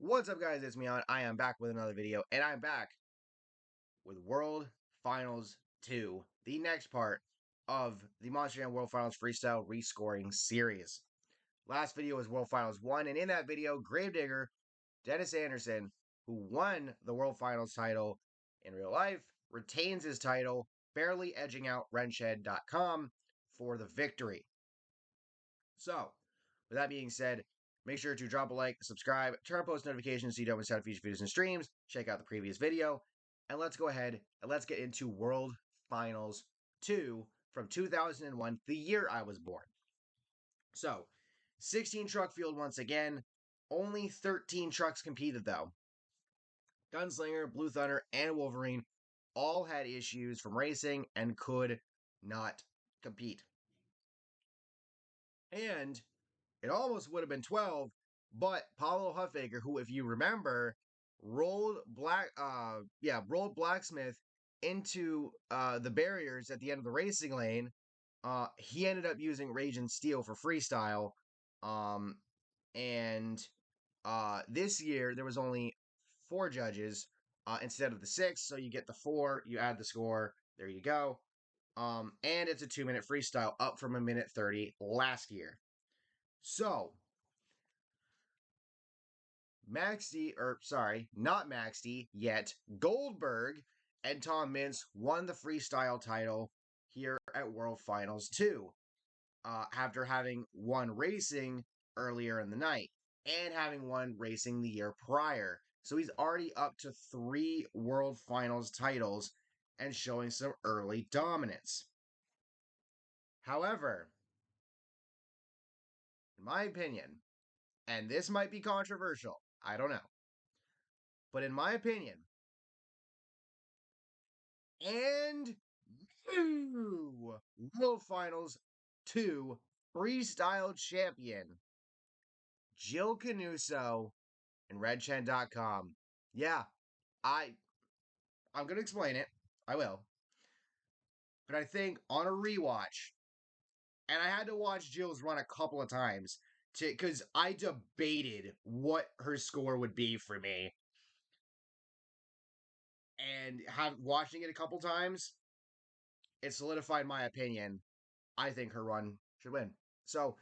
What's up, guys? It's me on. I am back with another video, and I'm back with World Finals 2, the next part of the Monster Jam World Finals Freestyle Rescoring Series. Last video was World Finals 1, and in that video, Gravedigger, Dennis Anderson, who won the World Finals title in real life, retains his title, barely edging out Wrenched.com for the victory. So, with that being said, make sure to drop a like, subscribe, turn on post notifications so you don't miss out on future videos and streams. Check out the previous video. And let's go ahead and let's get into World Finals 2 from 2001, the year I was born. So, 16 truck field once again. Only 13 trucks competed though. Gunslinger, Blue Thunder, and Wolverine all had issues from racing and could not compete. And it almost would have been 12, but Paulo Huffaker, who, if you remember, rolled Blacksmith into the barriers at the end of the racing lane. He ended up using Rage and Steel for freestyle. And this year there was only 4 judges instead of the 6, so you get the 4, you add the score, there you go. And it's a 2-minute freestyle, up from a minute 30 last year. So, not Max D yet, Goldberg and Tom Mintz won the freestyle title here at World Finals 2 after having won racing earlier in the night and having won racing the year prior. So he's already up to 3 World Finals titles and showing some early dominance. However, in my opinion, and this might be controversial, I don't know, but in my opinion, and World Finals 2 Freestyle Champion, Jill Canuso and RedChan.com. Yeah, I'm gonna explain it. I will. But I think on a rewatch, and I had to watch Jill's run a couple of times because I debated what her score would be for me. And watching it a couple times, it solidified my opinion. I think her run should win. So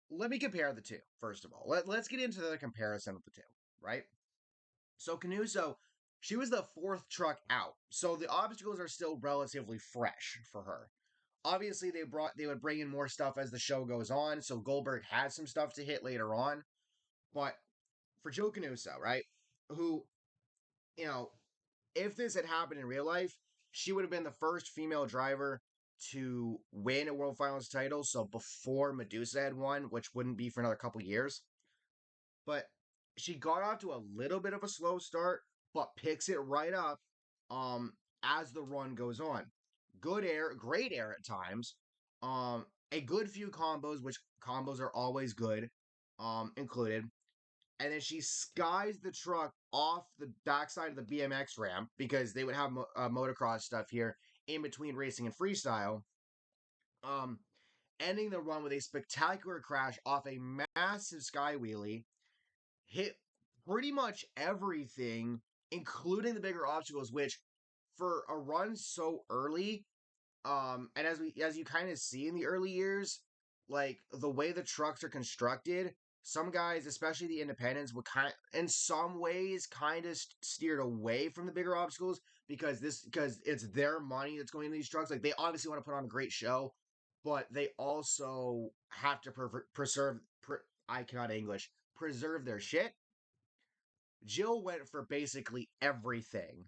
let me compare the two, first of all. Let's get into the comparison of the two, right? So Canuso, she was the 4th truck out, so the obstacles are still relatively fresh for her. Obviously, they would bring in more stuff as the show goes on, so Goldberg has some stuff to hit later on. But for Joe Canuso, right, who, you know, if this had happened in real life, she would have been the first female driver to win a World Finals title. So before Medusa had won, which wouldn't be for another couple years. But she got off to a little bit of a slow start, but picks it right up as the run goes on. Good air, great air at times. A good few combos, which combos are always good, included. And then she skies the truck off the backside of the BMX ramp because they would have motocross stuff here in between racing and freestyle. Um, Ending the run with a spectacular crash off a massive sky wheelie, hit pretty much everything, including the bigger obstacles, which for a run so early, and as you kind of see in the early years, like the way the trucks are constructed, some guys, especially the independents, would in some ways kind of steered away from the bigger obstacles because it's their money that's going into these trucks. Like they obviously want to put on a great show, but they also have to I cannot English, preserve their shit. Jill went for basically everything.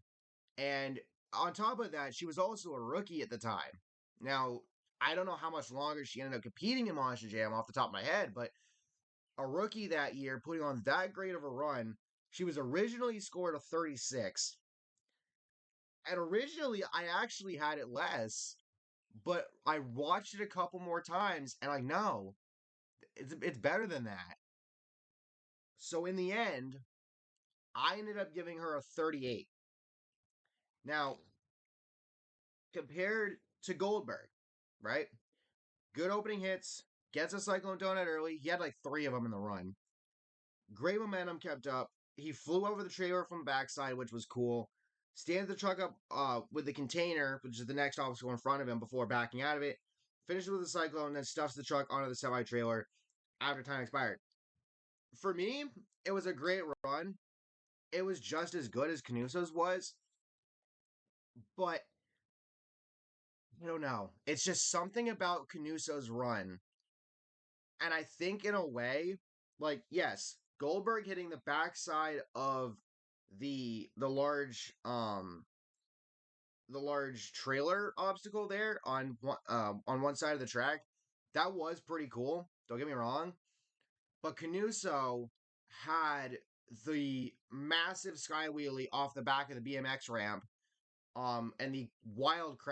And on top of that, she was also a rookie at the time. Now, I don't know how much longer she ended up competing in Monster Jam off the top of my head, but a rookie that year, putting on that great of a run, she was originally scored a 36. And originally, I actually had it less, but I watched it a couple more times, and no, it's better than that. So in the end, I ended up giving her a 38. Now, compared to Goldberg, right? Good opening hits, gets a Cyclone Donut early. He had like 3 of them in the run. Great momentum kept up. he flew over the trailer from the backside, which was cool. Stands the truck up with the container, which is the next obstacle in front of him, before backing out of it. Finishes with the cyclone, and then stuffs the truck onto the semi trailer after time expired. For me, it was a great run. It was just as good as Canuso's was, but I don't know. It's just something about Canuso's run. And I think in a way, like, yes, Goldberg hitting the backside of the large the large trailer obstacle there on one side of the track, that was pretty cool. Don't get me wrong. But Canuso had the massive sky wheelie off the back of the BMX ramp, and the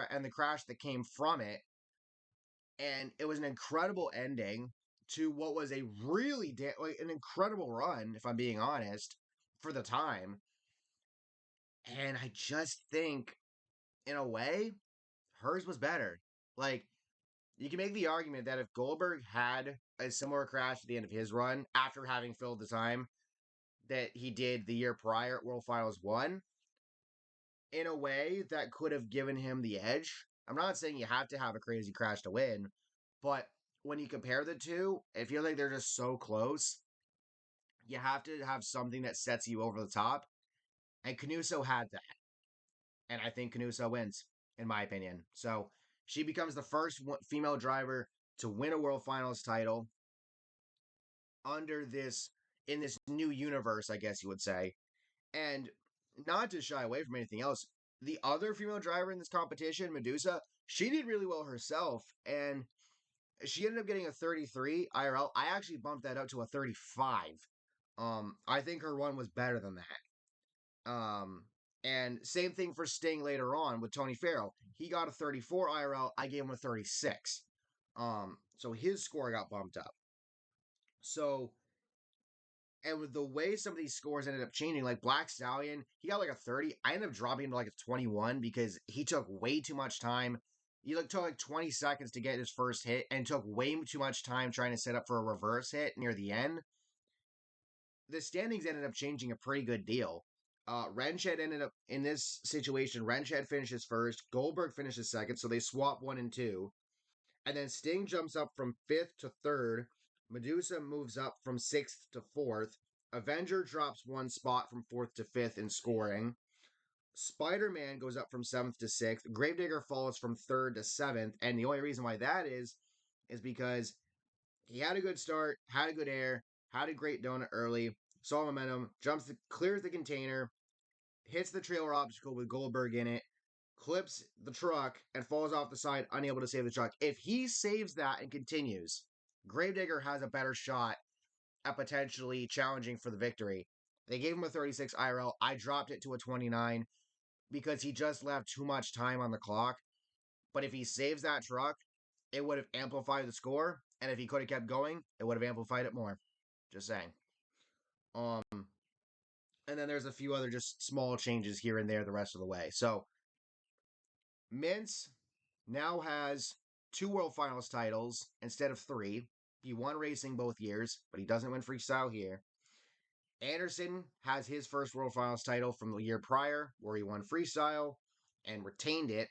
and the crash that came from it, and it was an incredible ending to what was a really like an incredible run, if I'm being honest, for the time. And I just think, in a way, hers was better. Like, you can make the argument that if Goldberg had a similar crash at the end of his run after having filled the time that he did the year prior at World Finals 1, in a way that could have given him the edge. I'm not saying you have to have a crazy crash to win, but when you compare the two, it feels like they're just so close. You have to have something that sets you over the top. And Canuso had that. And I think Canuso wins, in my opinion. So she becomes the first female driver to win a World Finals title under this, in this new universe, I guess you would say. And not to shy away from anything else, the other female driver in this competition, Medusa, she did really well herself. And she ended up getting a 33 IRL. I actually bumped that up to a 35. I think her run was better than that. And same thing for Sting later on with Tony Farrell. He got a 34 IRL. I gave him a 36. So his score got bumped up. So, and with the way some of these scores ended up changing, like Black Stallion, he got like a 30. I ended up dropping to like a 21 because he took way too much time. He took like 20 seconds to get his first hit and took way too much time trying to set up for a reverse hit near the end. The standings ended up changing a pretty good deal. Renshed ended up in this situation. Renshed finishes first. Goldberg finishes second, so they swap 1 and 2. And then Sting jumps up from fifth to third. Medusa moves up from sixth to fourth. Avenger drops one spot from fourth to fifth in scoring. Spider Man goes up from seventh to sixth. Gravedigger falls from third to seventh. And the only reason why that is because he had a good start, had a good air, had a great donut early, saw momentum, clears the container, hits the trailer obstacle with Goldberg in it, clips the truck, and falls off the side, unable to save the truck. If he saves that and continues, Gravedigger has a better shot at potentially challenging for the victory. They gave him a 36 IRL. I dropped it to a 29 because he just left too much time on the clock. But if he saves that truck, it would have amplified the score. And if he could have kept going, it would have amplified it more. Just saying. Um, and then there's a few other just small changes here and there the rest of the way. So Mintz now has 2 World Finals titles instead of 3. He won racing both years, but he doesn't win freestyle here. Anderson has his first World Finals title from the year prior, where he won freestyle and retained it.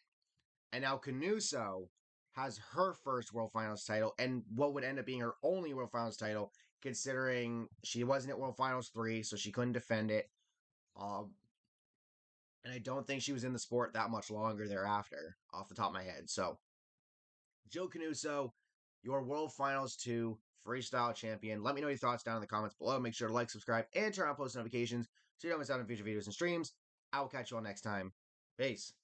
And now Canuso has her first World Finals title, and what would end up being her only World Finals title, considering she wasn't at World Finals 3, so she couldn't defend it. And I don't think she was in the sport that much longer thereafter, off the top of my head. So, Joe Canuso, your World Finals 2 freestyle champion. Let me know your thoughts down in the comments below. Make sure to like, subscribe, and turn on post notifications so you don't miss out on future videos and streams. I will catch you all next time. Peace.